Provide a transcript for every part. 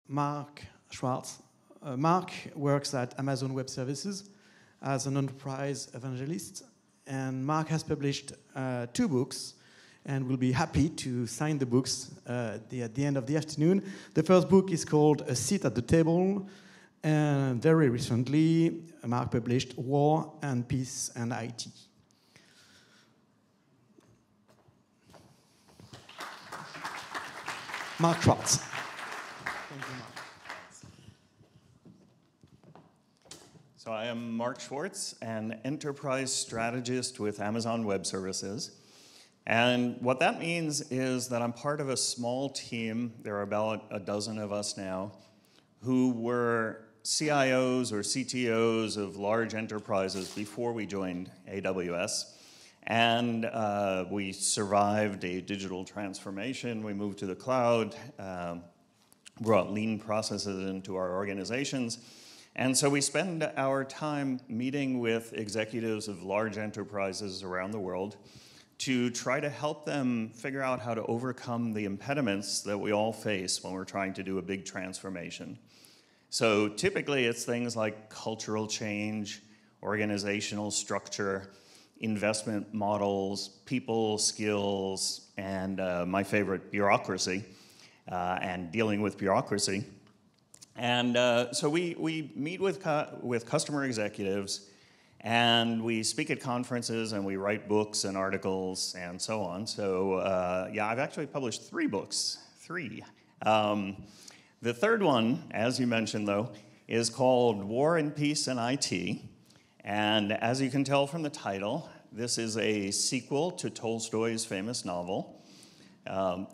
Mark Schwartz. Mark works at Amazon Web Services as an Entreprise Evangelist, and Mark has published 2 books, and will be happy to sign the books at the end of the afternoon. The first book is called A Seat at the Table, and very recently, Mark published War and Peace and IT. Mark Schwartz. Thank you, Mark. So I am Mark Schwartz, an enterprise strategist with Amazon Web Services. And what that means is that I'm part of a small team, there are about a dozen of us now, who were CIOs or CTOs of large enterprises before we joined AWS. And we survived a digital transformation. We moved to the cloud, brought lean processes into our organizations. And so we spend our time meeting with executives of large enterprises around the world to try to help them figure out how to overcome the impediments that we all face when we're trying to do a big transformation. So typically it's things like cultural change, organizational structure, investment models, people skills, and my favorite, bureaucracy, and dealing with bureaucracy. And so we meet with customer executives, and we speak at conferences, and we write books and articles, and so on. So yeah, I've actually published 3 books, 3. The third one, as you mentioned though, is called War and Peace and IT. And as you can tell from the title, this is a sequel to Tolstoy's famous novel.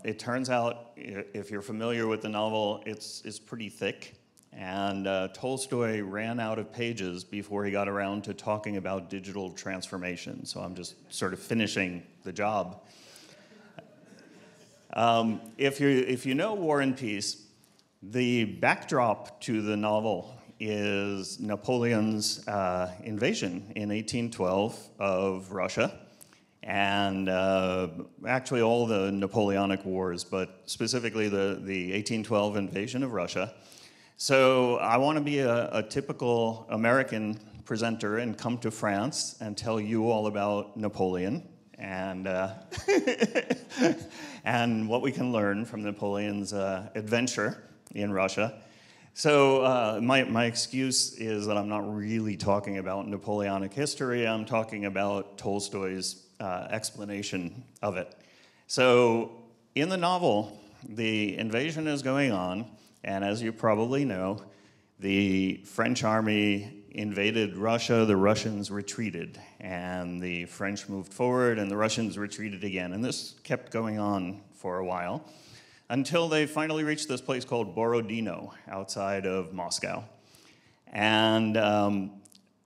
It turns out, if you're familiar with the novel, it's pretty thick. And Tolstoy ran out of pages before he got around to talking about digital transformation. So I'm just sort of finishing the job. If you know War and Peace, the backdrop to the novel is Napoleon's invasion in 1812 of Russia, and actually all the Napoleonic wars, but specifically the 1812 invasion of Russia. So I want to be a typical American presenter and come to France and tell you all about Napoleon and and what we can learn from Napoleon's adventure in Russia. So my excuse is that I'm not really talking about Napoleonic history. I'm talking about Tolstoy's explanation of it. So in the novel, the invasion is going on, and as you probably know, the French army invaded Russia, the Russians retreated, and the French moved forward, and the Russians retreated again. And this kept going on for a while, until they finally reached this place called Borodino, outside of Moscow. And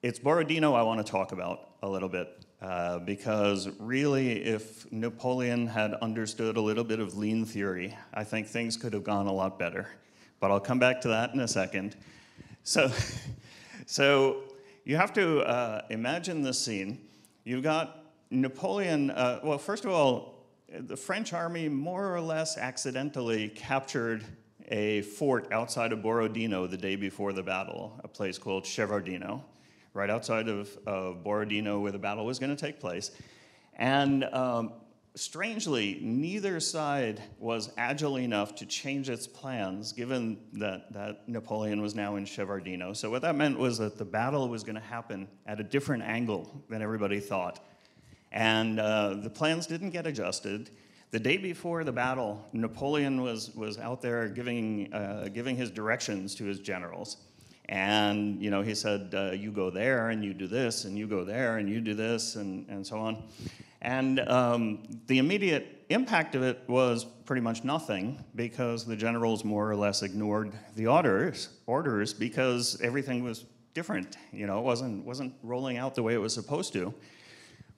it's Borodino I want to talk about a little bit, because really, if Napoleon had understood a little bit of lean theory, I think things could have gone a lot better. But I'll come back to that in a second. So you have to imagine this scene. You've got Napoleon, well, first of all, the French army more or less accidentally captured a fort outside of Borodino the day before the battle, a place called Shevardino, right outside of Borodino where the battle was going to take place. And strangely, neither side was agile enough to change its plans, given that Napoleon was now in Shevardino. So what that meant was that the battle was going to happen at a different angle than everybody thought. And the plans didn't get adjusted. The day before the battle, Napoleon was out there giving his directions to his generals. And he said, you go there, and you do this, and you go there, and you do this, and so on. And the immediate impact of it was pretty much nothing, because the generals more or less ignored the orders because everything was different. It wasn't rolling out the way it was supposed to.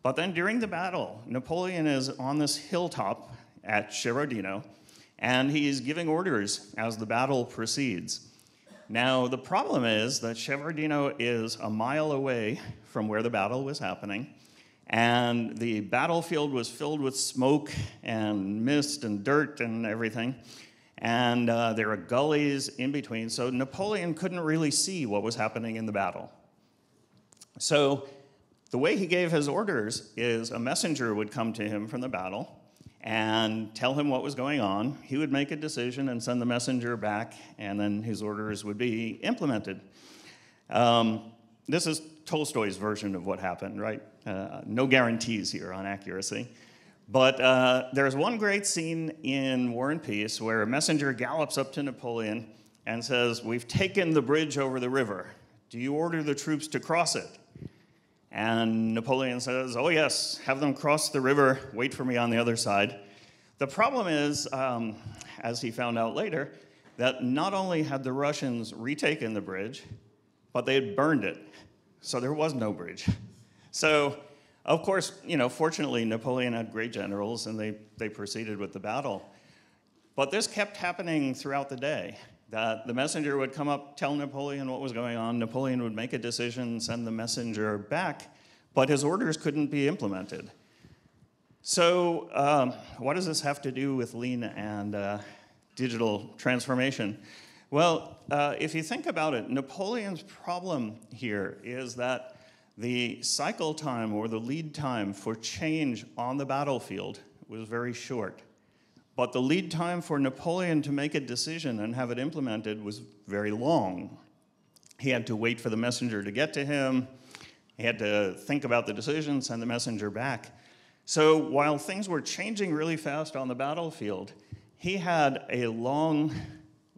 But then during the battle, Napoleon is on this hilltop at Shevardino, and he's giving orders as the battle proceeds. Now, the problem is that Shevardino is a mile away from where the battle was happening, and the battlefield was filled with smoke and mist and dirt and everything. and there are gullies in between, so Napoleon couldn't really see what was happening in the battle. So the way he gave his orders is a messenger would come to him from the battle and tell him what was going on. He would make a decision and send the messenger back, and then his orders would be implemented. This is Tolstoy's version of what happened, right? No guarantees here on accuracy. But there's one great scene in War and Peace where a messenger gallops up to Napoleon and says, "We've taken the bridge over the river. Do you order the troops to cross it?" And Napoleon says, "Oh yes, have them cross the river, wait for me on the other side." The problem is, as he found out later, that not only had the Russians retaken the bridge, but they had burned it. So there was no bridge. So, of course, fortunately, Napoleon had great generals, and they proceeded with the battle. But this kept happening throughout the day, that the messenger would come up, tell Napoleon what was going on. Napoleon would make a decision, send the messenger back, but his orders couldn't be implemented. So what does this have to do with lean and digital transformation? Well, if you think about it, Napoleon's problem here is that the cycle time or the lead time for change on the battlefield was very short. But the lead time for Napoleon to make a decision and have it implemented was very long. He had to wait for the messenger to get to him. He had to think about the decision, send the messenger back. So while things were changing really fast on the battlefield, he had a long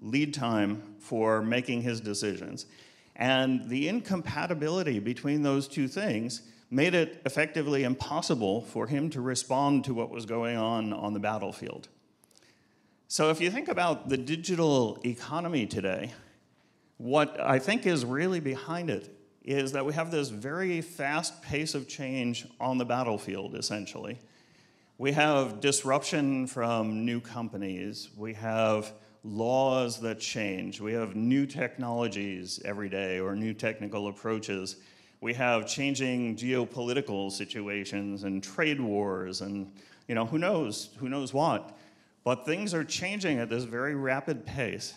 lead time for making his decisions. And the incompatibility between those two things made it effectively impossible for him to respond to what was going on the battlefield. So if you think about the digital economy today, what I think is really behind it is that we have this very fast pace of change on the battlefield, essentially. We have disruption from new companies. We have laws that change. We have new technologies every day or new technical approaches. We have changing geopolitical situations and trade wars and who knows what. But things are changing at this very rapid pace.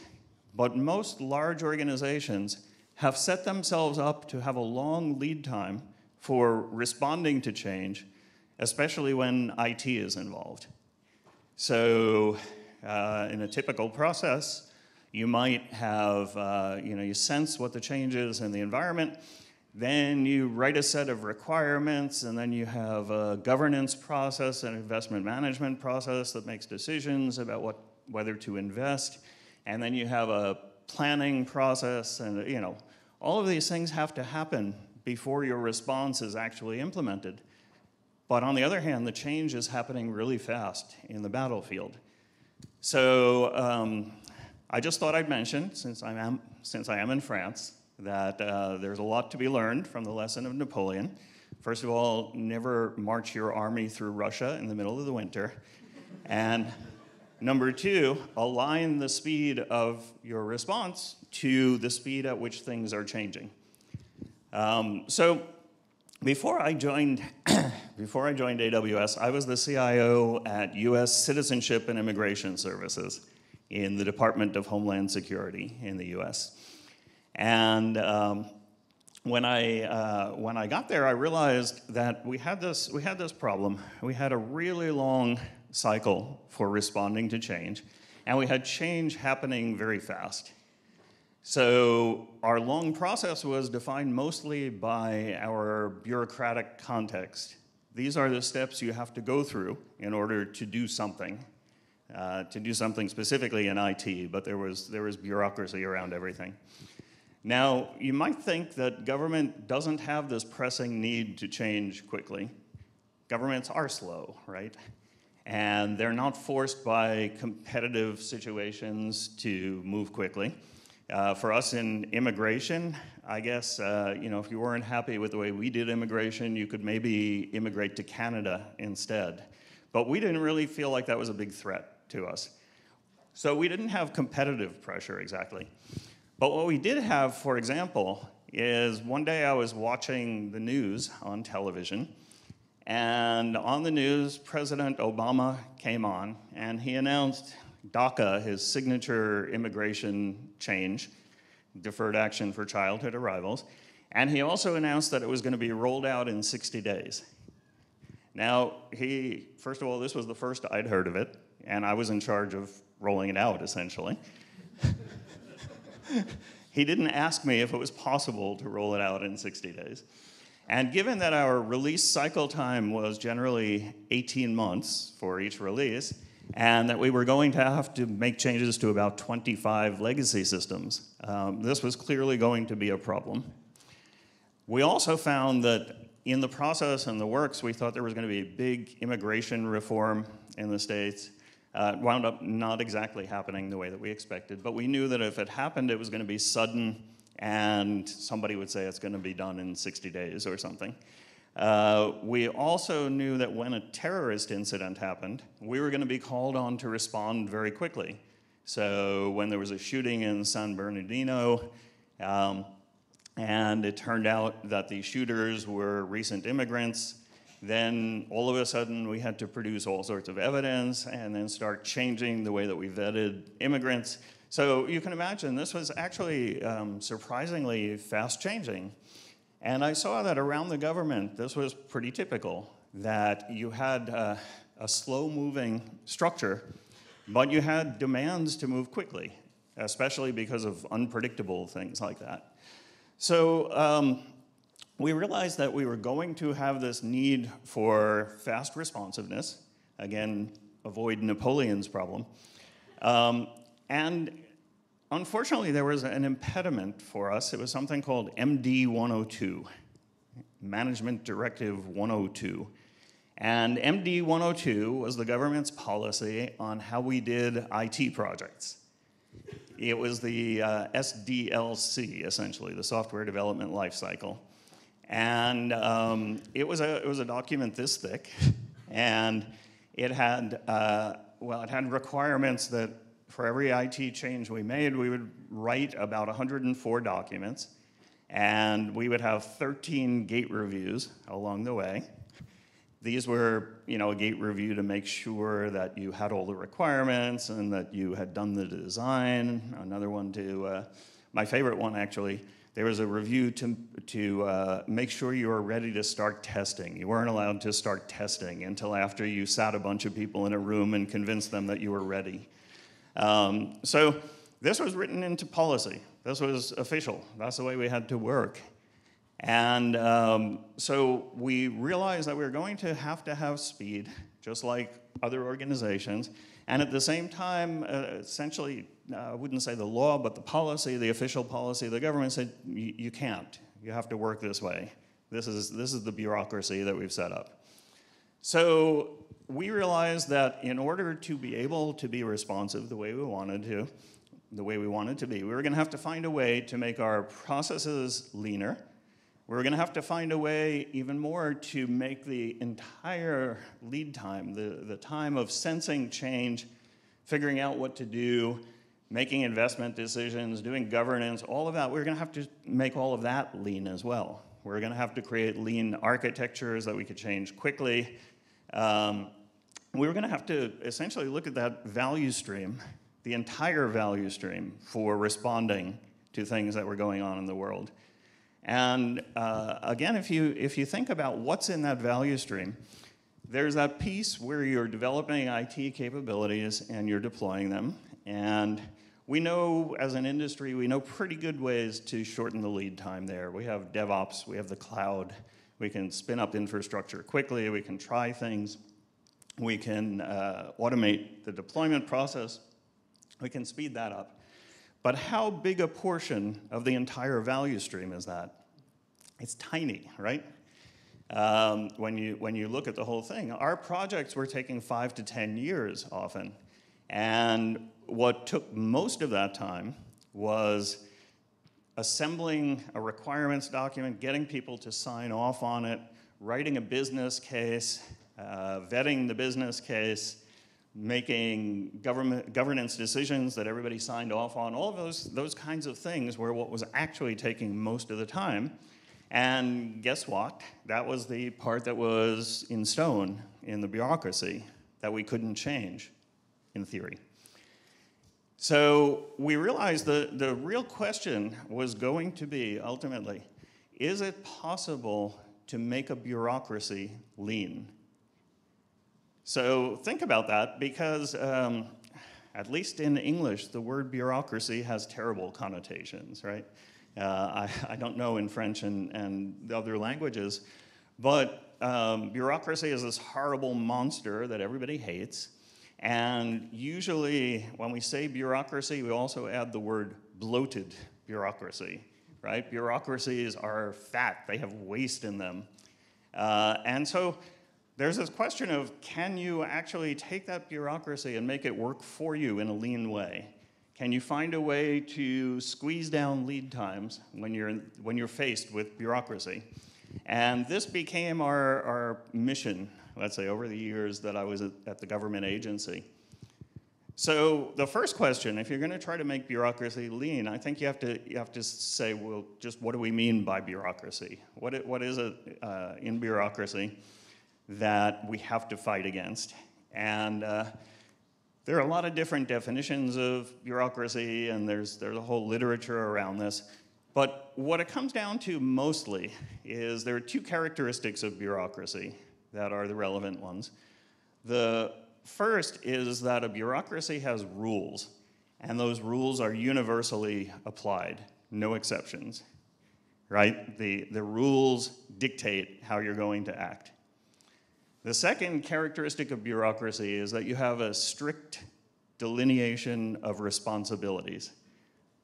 But most large organizations have set themselves up to have a long lead time for responding to change, especially when IT is involved. So in a typical process, you might have, you sense what the change is in the environment, then you write a set of requirements, and then you have a governance process, an investment management process that makes decisions about whether to invest, and then you have a planning process, and all of these things have to happen before your response is actually implemented. But on the other hand, the change is happening really fast in the battlefield. So I just thought I'd mention, since I am in France, that there's a lot to be learned from the lesson of Napoleon. First of all, never march your army through Russia in the middle of the winter. And number two, align the speed of your response to the speed at which things are changing. So before I joined AWS, I was the CIO at US Citizenship and Immigration Services in the Department of Homeland Security in the US. And when I got there, I realized that we had this problem. We had a really long cycle for responding to change, and we had change happening very fast. So our long process was defined mostly by our bureaucratic context. These are the steps you have to go through in order to do something specifically in IT, but there was bureaucracy around everything. Now, you might think that government doesn't have this pressing need to change quickly. Governments are slow, right? And they're not forced by competitive situations to move quickly. For us in immigration, I guess, if you weren't happy with the way we did immigration, you could maybe immigrate to Canada instead. But we didn't really feel like that was a big threat to us. So we didn't have competitive pressure exactly. But what we did have, for example, is one day I was watching the news on television, and on the news, President Obama came on, and he announced DACA, his signature immigration change, Deferred Action for Childhood Arrivals, and he also announced that it was going to be rolled out in 60 days. Now, first of all, this was the first I'd heard of it, and I was in charge of rolling it out, essentially. He didn't ask me if it was possible to roll it out in 60 days. And given that our release cycle time was generally 18 months for each release, and that we were going to have to make changes to about 25 legacy systems, this was clearly going to be a problem. We also found that in the process and the works, we thought there was going to be a big immigration reform in the States. It wound up not exactly happening the way that we expected, but we knew that if it happened, it was going to be sudden, and somebody would say it's going to be done in 60 days or something. We also knew that when a terrorist incident happened, we were going to be called on to respond very quickly. So when there was a shooting in San Bernardino, and it turned out that the shooters were recent immigrants, then all of a sudden we had to produce all sorts of evidence and then start changing the way that we vetted immigrants. So you can imagine this was actually surprisingly fast changing. And I saw that around the government, this was pretty typical, that you had a slow-moving structure, but you had demands to move quickly, especially because of unpredictable things like that. So we realized that we were going to have this need for fast responsiveness. Again, avoid Napoleon's problem. And unfortunately, there was an impediment for us. It was something called MD 102, Management Directive 102. And MD 102 was the government's policy on how we did IT projects. It was the SDLC, essentially, the Software Development Lifecycle. And it was a document this thick, and it had, it had requirements that for every IT change we made, we would write about 104 documents, and we would have 13 gate reviews along the way. These were, a gate review to make sure that you had all the requirements and that you had done the design. Another one my favorite one actually, there was a review to make sure you were ready to start testing. You weren't allowed to start testing until after you sat a bunch of people in a room and convinced them that you were ready. So this was written into policy. This was official. That's the way we had to work. And so we realized that we were going to have speed, just like other organizations. And at the same time, essentially, I wouldn't say the law, but the policy, the official policy of the government said, you can't. You have to work this way. This is the bureaucracy that we've set up. So we realized that in order to be able to be responsive the way we wanted to be, we were going to have to find a way to make our processes leaner. We're going to have to find a way even more to make the entire lead time, the time of sensing change, figuring out what to do, making investment decisions, doing governance, all of that, we're going to have to make all of that lean as well. We're going to have to create lean architectures that we could change quickly. We were going to have to essentially look at that value stream, the entire value stream for responding to things that were going on in the world. And again, if you think about what's in that value stream, there's that piece where you're developing IT capabilities and you're deploying them. And we know, as an industry, we know pretty good ways to shorten the lead time there. We have DevOps, we have the cloud, we can spin up infrastructure quickly, we can try things, we can automate the deployment process, we can speed that up. But how big a portion of the entire value stream is that? It's tiny, right? When you look at the whole thing, our projects were taking 5 to 10 years often. And what took most of that time was assembling a requirements document, getting people to sign off on it, writing a business case, vetting the business case, making governance decisions that everybody signed off on. All of those kinds of things were what was actually taking most of the time. And guess what? That was the part that was in stone in the bureaucracy that we couldn't change, in theory. So we realized the real question was going to be, ultimately, is it possible to make a bureaucracy lean? So think about that, because at least in English, the word bureaucracy has terrible connotations, right? I don't know in French and the other languages, but bureaucracy is this horrible monster that everybody hates. And usually, when we say bureaucracy, we also add the word bloated bureaucracy, right? Bureaucracies are fat, they have waste in them. And so there's this question of, can you actually take that bureaucracy and make it work for you in a lean way? Can you find a way to squeeze down lead times when you're faced with bureaucracy? And this became our mission, let's say, over the years that I was at the government agency. So the first question, if you're going to try to make bureaucracy lean, I think you have to say, well, just what do we mean by bureaucracy? What is it in bureaucracy that we have to fight against? And there are a lot of different definitions of bureaucracy, and there's a whole literature around this. But what it comes down to mostly is there are two characteristics of bureaucracy that are the relevant ones. The first is that a bureaucracy has rules, and those rules are universally applied, no exceptions, right? The rules dictate how you're going to act. The second characteristic of bureaucracy is that you have a strict delineation of responsibilities.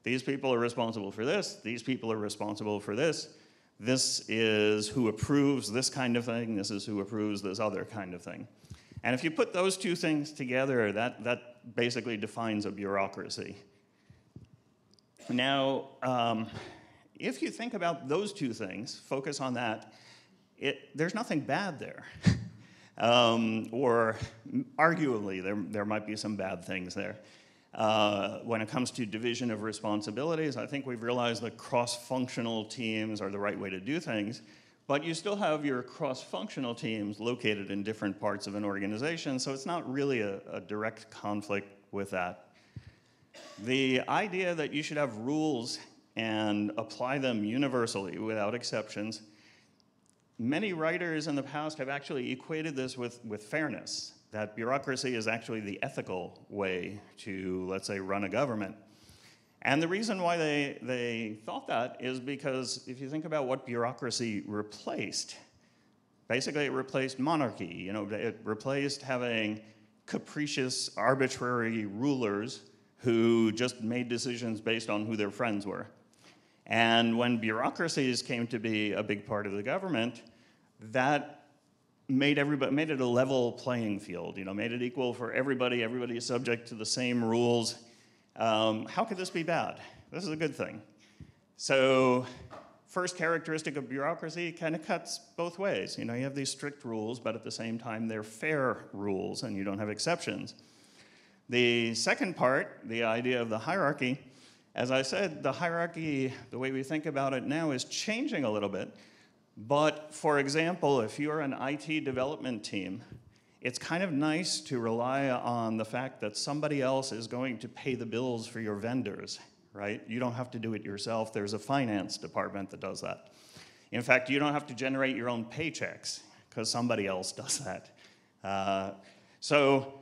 These people are responsible for this, these people are responsible for this. This is who approves this kind of thing, this is who approves this other kind of thing. And if you put those two things together, that basically defines a bureaucracy. Now, if you think about those two things, focus on that, there's nothing bad there. Or arguably, there might be some bad things there. When it comes to division of responsibilities, I think we've realized that cross-functional teams are the right way to do things, but you still have your cross-functional teams located in different parts of an organization, so it's not really a direct conflict with that. The idea that you should have rules and apply them universally without exceptions, many writers in the past have actually equated this with fairness, that bureaucracy is actually the ethical way to, let's say, run a government. And the reason why they thought that is because if you think about what bureaucracy replaced, basically it replaced monarchy. It replaced having capricious, arbitrary rulers who just made decisions based on who their friends were. And when bureaucracies came to be a big part of the government, that made it a level playing field, made it equal for everybody. Everybody is subject to the same rules. How could this be bad? This is a good thing. So first characteristic of bureaucracy kind of cuts both ways. You have these strict rules, but at the same time, they're fair rules, and you don't have exceptions. The second part, the idea of the hierarchy, as I said, the hierarchy, the way we think about it now, is changing a little bit. But for example, if you're an IT development team, it's kind of nice to rely on the fact that somebody else is going to pay the bills for your vendors, right? You don't have to do it yourself. There's a finance department that does that. In fact, you don't have to generate your own paychecks because somebody else does that. So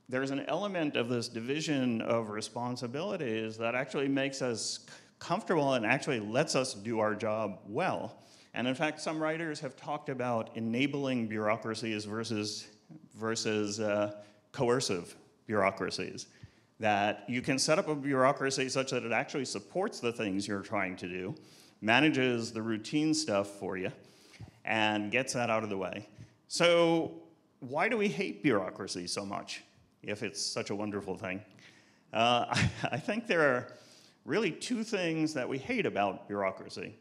there's an element of this division of responsibilities that actually makes us comfortable and actually lets us do our job well. And in fact, some writers have talked about enabling bureaucracies versus coercive bureaucracies. That you can set up a bureaucracy such that it actually supports the things you're trying to do, manages the routine stuff for you, and gets that out of the way. So why do we hate bureaucracy so much, if it's such a wonderful thing? I think there are really two things that we hate about bureaucracy.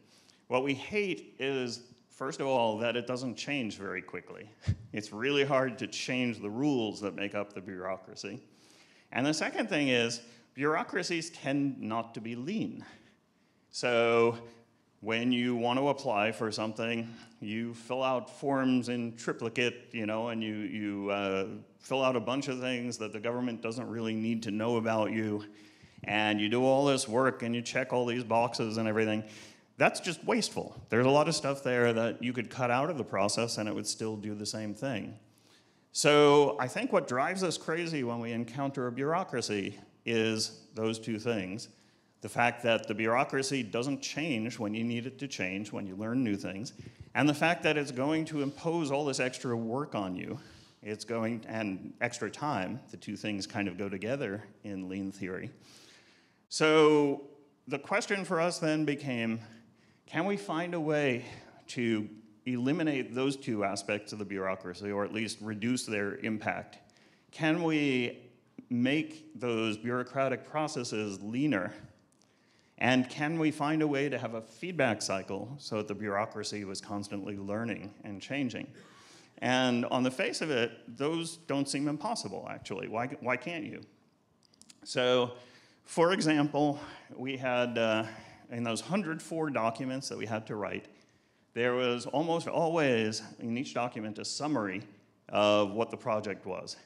What we hate is, first of all, that it doesn't change very quickly. It's really hard to change the rules that make up the bureaucracy. And the second thing is, bureaucracies tend not to be lean. So when you want to apply for something, you fill out forms in triplicate, and you fill out a bunch of things that the government doesn't really need to know about you. and you do all this work and you check all these boxes and everything, that's just wasteful. There's a lot of stuff there that you could cut out of the process and it would still do the same thing. So I think what drives us crazy when we encounter a bureaucracy is those two things. The fact that the bureaucracy doesn't change when you need it to change, when you learn new things, and the fact that it's going to impose all this extra work on you. And extra time. The two things kind of go together in lean theory. So the question for us then became, can we find a way to eliminate those two aspects of the bureaucracy, or at least reduce their impact? Can we make those bureaucratic processes leaner? And can we find a way to have a feedback cycle so that the bureaucracy was constantly learning and changing? And on the face of it, those don't seem impossible, actually. Why can't you? So, for example, we had, in those 104 documents that we had to write, there was almost always, in each document, a summary of what the project was.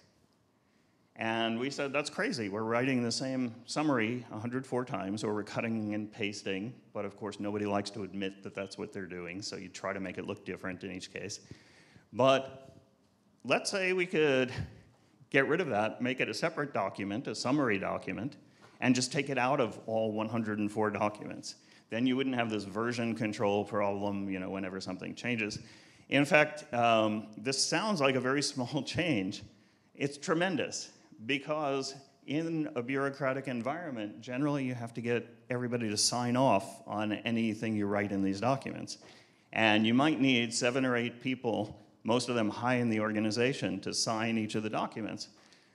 And we said, that's crazy. We're writing the same summary 104 times, or we're cutting and pasting. But of course, nobody likes to admit that that's what they're doing, so you try to make it look different in each case. But let's say we could get rid of that, make it a separate document, a summary document, and just take it out of all 104 documents. Then you wouldn't have this version control problem, whenever something changes. In fact, this sounds like a very small change. It's tremendous, because in a bureaucratic environment, generally you have to get everybody to sign off on anything you write in these documents. And you might need 7 or 8 people, most of them high in the organization, to sign each of the documents.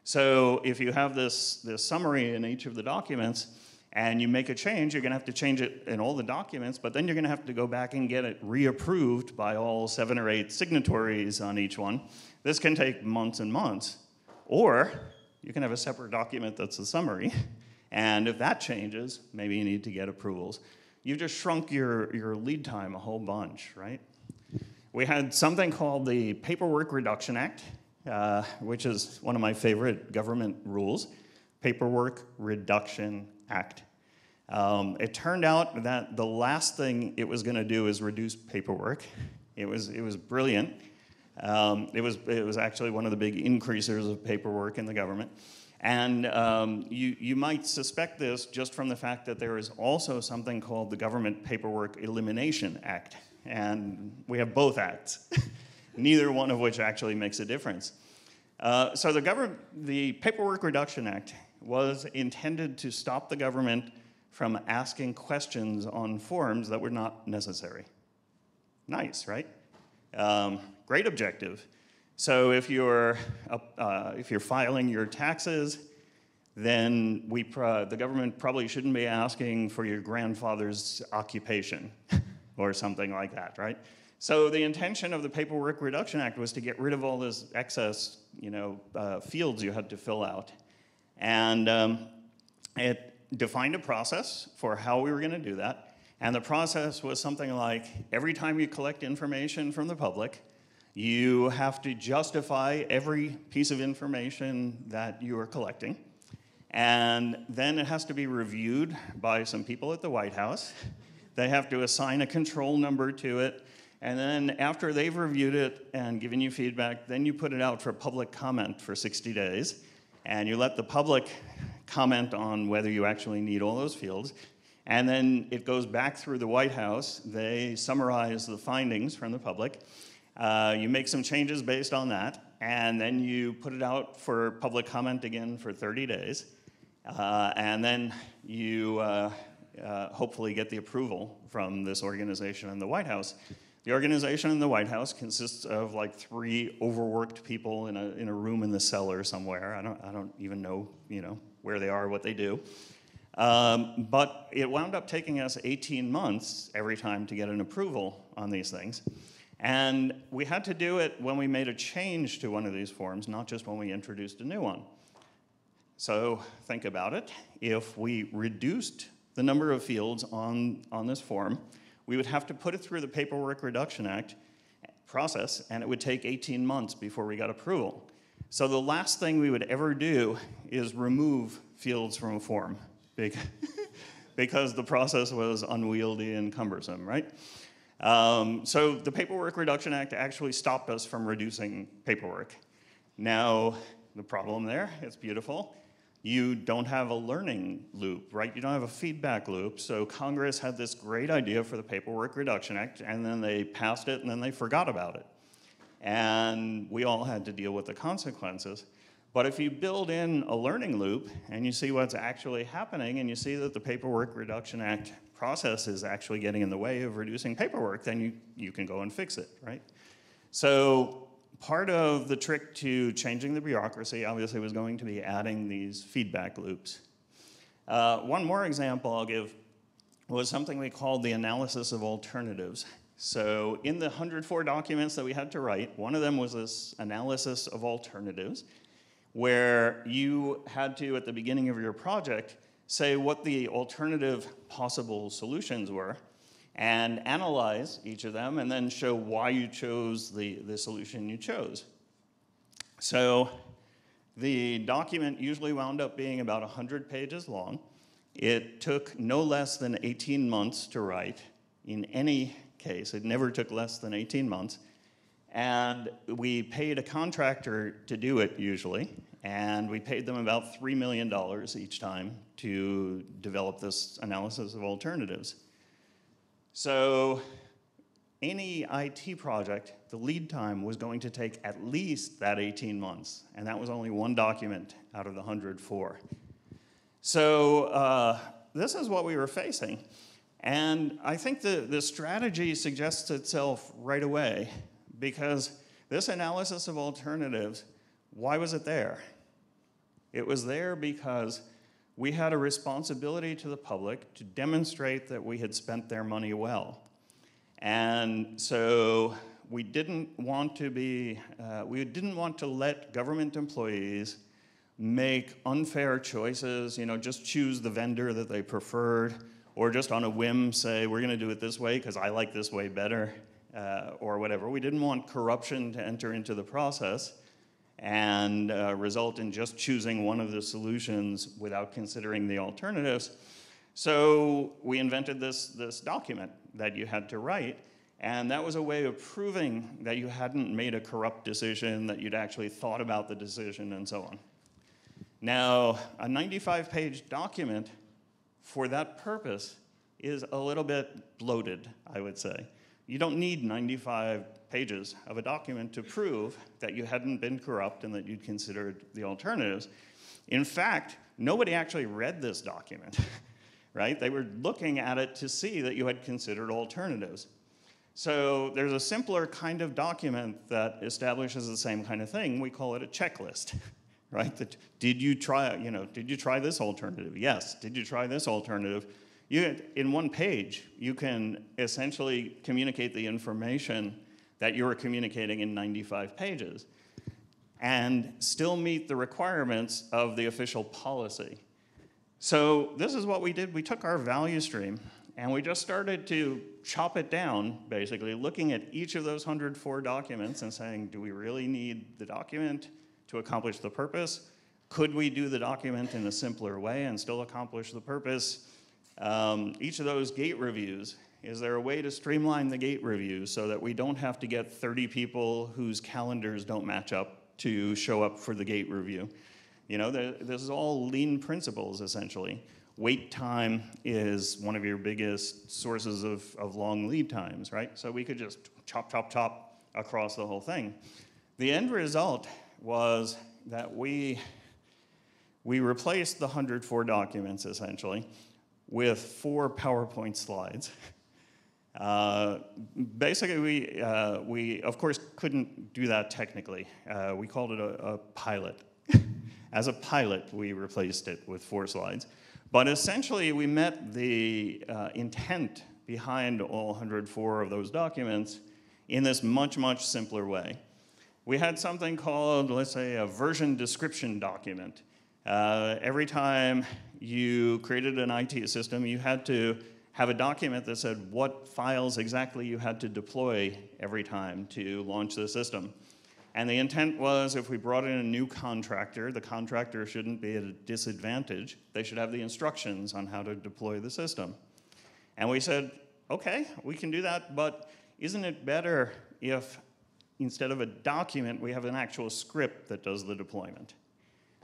So if you have this summary in each of the documents, and you make a change, you're going to have to change it in all the documents, but then you're going to have to go back and get it reapproved by all 7 or 8 signatories on each one. This can take months and months. Or you can have a separate document that's a summary, and if that changes, maybe you need to get approvals. You've just shrunk your lead time a whole bunch, right? We had something called the Paperwork Reduction Act, which is one of my favorite government rules, Paperwork Reduction Act. It turned out that the last thing it was going to do is reduce paperwork. It was brilliant. It was actually one of the big increasers of paperwork in the government. And you might suspect this just from the fact that there is also something called the Government Paperwork Elimination Act. And we have both acts, neither one of which actually makes a difference. So the Paperwork Reduction Act was intended to stop the government from asking questions on forms that were not necessary. Nice, right? Great objective. So if you're filing your taxes, then the government probably shouldn't be asking for your grandfather's occupation or something like that, right? So the intention of the Paperwork Reduction Act was to get rid of all this excess, fields you had to fill out. And it defined a process for how we were going to do that. And the process was something like, every time you collect information from the public, you have to justify every piece of information that you are collecting. And then it has to be reviewed by some people at the White House. They have to assign a control number to it. And then after they've reviewed it and given you feedback, then you put it out for public comment for 60 days. And you let the public comment on whether you actually need all those fields. And then it goes back through the White House. They summarize the findings from the public. You make some changes based on that. And then you put it out for public comment again for 30 days. And then you hopefully get the approval from this organization in the White House. The organization in the White House consists of like 3 overworked people in a room in the cellar somewhere. I don't even know, where they are, what they do. But it wound up taking us 18 months every time to get an approval on these things. And we had to do it when we made a change to one of these forms, not just when we introduced a new one. So think about it. If we reduced the number of fields on this form, we would have to put it through the Paperwork Reduction Act process, and it would take 18 months before we got approval. So the last thing we would ever do is remove fields from a form. because the process was unwieldy and cumbersome, right? So the Paperwork Reduction Act actually stopped us from reducing paperwork. Now, the problem there, it's beautiful, you don't have a learning loop, right? You don't have a feedback loop. So Congress had this great idea for the Paperwork Reduction Act, and then they passed it, and then they forgot about it. And we all had to deal with the consequences. But if you build in a learning loop, and you see what's actually happening, and you see that the Paperwork Reduction Act process is actually getting in the way of reducing paperwork, then you can go and fix it, right? So part of the trick to changing the bureaucracy obviously was going to be adding these feedback loops. One more example I'll give was something we called the analysis of alternatives. So in the 104 documents that we had to write, one of them was this analysis of alternatives, where you had to, at the beginning of your project, say what the alternative possible solutions were, and analyze each of them, and then show why you chose the solution you chose. So the document usually wound up being about 100 pages long. It took no less than 18 months to write. In any case, it never took less than 18 months. And we paid a contractor to do it usually, and we paid them about $3 million each time to develop this analysis of alternatives. So any IT project, the lead time was going to take at least that 18 months, and that was only one document out of the 104. So this is what we were facing. And I think the strategy suggests itself right away, because this analysis of alternatives, why was it there? It was there because we had a responsibility to the public to demonstrate that we had spent their money well. And so we didn't want to let government employees make unfair choices, just choose the vendor that they preferred, or just on a whim say, we're gonna do it this way because I like this way better, or whatever. We didn't want corruption to enter into the process and result in just choosing one of the solutions without considering the alternatives. So we invented this document that you had to write, and that was a way of proving that you hadn't made a corrupt decision, that you'd actually thought about the decision, and so on. Now, a 95-page document for that purpose is a little bit bloated, I would say. You don't need 95 pages of a document to prove that you hadn't been corrupt and that you'd considered the alternatives. In fact, nobody actually read this document, right? They were looking at it to see that you had considered alternatives. So there's a simpler kind of document that establishes the same kind of thing. We call it a checklist, right? Did you try this alternative? Yes. Did you try this alternative? In one page, you can essentially communicate the information that you were communicating in 95 pages and still meet the requirements of the official policy. So this is what we did. We took our value stream and we just started to chop it down, basically, looking at each of those 104 documents and saying, do we really need the document to accomplish the purpose? Could we do the document in a simpler way and still accomplish the purpose? Each of those gate reviews, is there a way to streamline the gate reviews so that we don't have to get 30 people whose calendars don't match up to show up for the gate review? This is all lean principles, essentially. Wait time is one of your biggest sources of long lead times, right? So we could just chop, chop, chop across the whole thing. The end result was that we replaced the 104 documents, essentially, with 4 PowerPoint slides. Basically, we of course couldn't do that technically. We called it a pilot. As a pilot, we replaced it with 4 slides. But essentially, we met the intent behind all 104 of those documents in this much, much simpler way. We had something called, let's say, a version description document. Every time you created an IT system, you had to have a document that said what files exactly you had to deploy every time to launch the system. And the intent was if we brought in a new contractor, the contractor shouldn't be at a disadvantage. They should have the instructions on how to deploy the system. And we said, okay, we can do that, but isn't it better if instead of a document, we have an actual script that does the deployment?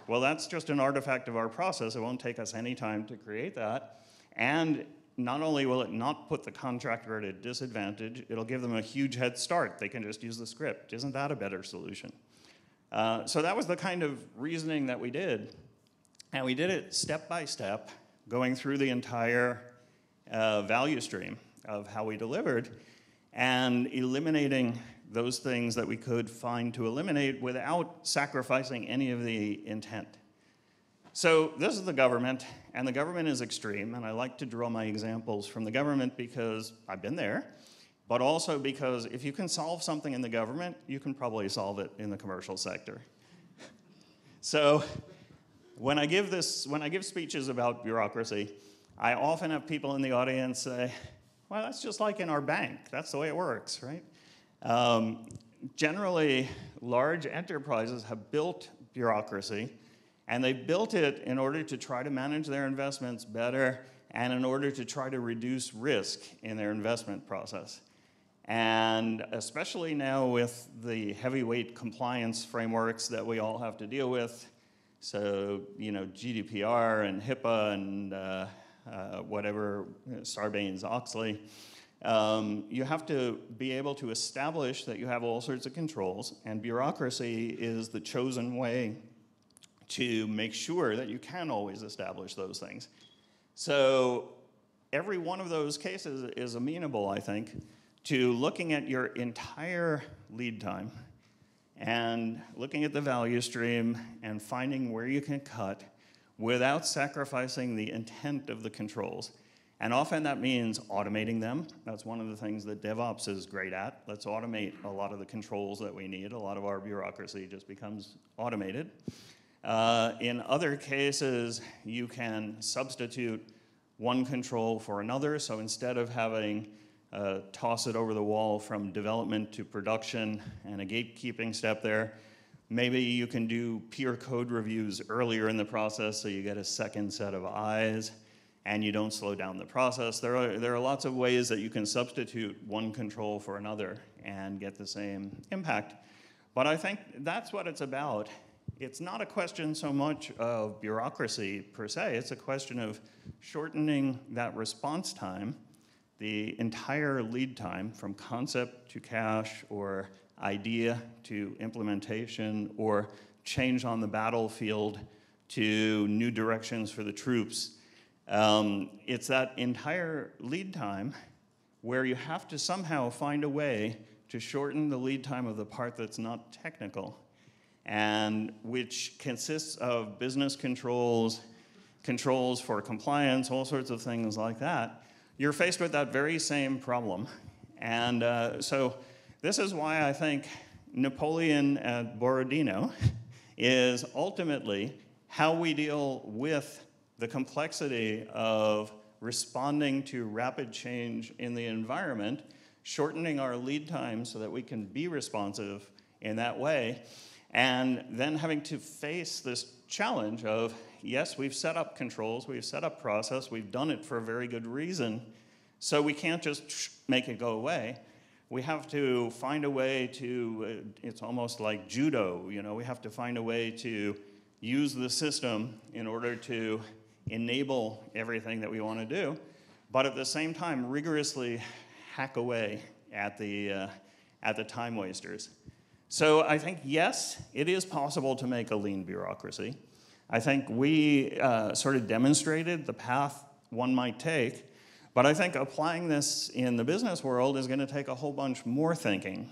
Well, that's just an artifact of our process. It won't take us any time to create that. And not only will it not put the contractor at a disadvantage, it'll give them a huge head start. They can just use the script. Isn't that a better solution? So that was the kind of reasoning that we did. And we did it step by step, going through the entire value stream of how we delivered and eliminating those things that we could find to eliminate without sacrificing any of the intent. So this is the government, and the government is extreme, and I like to draw my examples from the government because I've been there, but also because if you can solve something in the government, you can probably solve it in the commercial sector. So when I give speeches about bureaucracy, I often have people in the audience say, well, that's just like in our bank. That's the way it works, right? Generally, large enterprises have built bureaucracy, and they built it in order to try to manage their investments better and in order to try to reduce risk in their investment process. And especially now with the heavyweight compliance frameworks that we all have to deal with, so GDPR and HIPAA and whatever, Sarbanes-Oxley, you have to be able to establish that you have all sorts of controls, and bureaucracy is the chosen way to make sure that you can always establish those things. So every one of those cases is amenable, I think, to looking at your entire lead time and looking at the value stream and finding where you can cut without sacrificing the intent of the controls. And often that means automating them. That's one of the things that DevOps is great at. Let's automate a lot of the controls that we need. A lot of our bureaucracy just becomes automated. In other cases, you can substitute one control for another. So instead of having toss it over the wall from development to production and a gatekeeping step there, maybe you can do peer code reviews earlier in the process so you get a second set of eyes and you don't slow down the process. There are lots of ways that you can substitute one control for another and get the same impact. But I think that's what it's about. It's not a question so much of bureaucracy per se, it's a question of shortening that response time, the entire lead time from concept to cash or idea to implementation or change on the battlefield to new directions for the troops. It's that entire lead time where you have to somehow find a way to shorten the lead time of the part that's not technical, and which consists of business controls, controls for compliance, all sorts of things like that. You're faced with that very same problem. And so this is why I think Napoleon at Borodino is ultimately how we deal with the complexity of responding to rapid change in the environment, shortening our lead time so that we can be responsive in that way, and then having to face this challenge of, yes, we've set up controls, we've set up process, we've done it for a very good reason, so we can't just make it go away. We have to find a way to, it's almost like judo, we have to find a way to use the system in order to enable everything that we want to do, but at the same time rigorously hack away at the time wasters. So I think, yes, it is possible to make a lean bureaucracy. I think we sort of demonstrated the path one might take, but I think applying this in the business world is going to take a whole bunch more thinking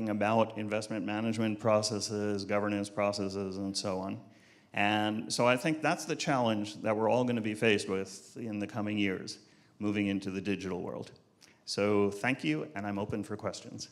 about investment management processes, governance processes, and so on. And so I think that's the challenge that we're all going to be faced with in the coming years, moving into the digital world. So thank you, and I'm open for questions.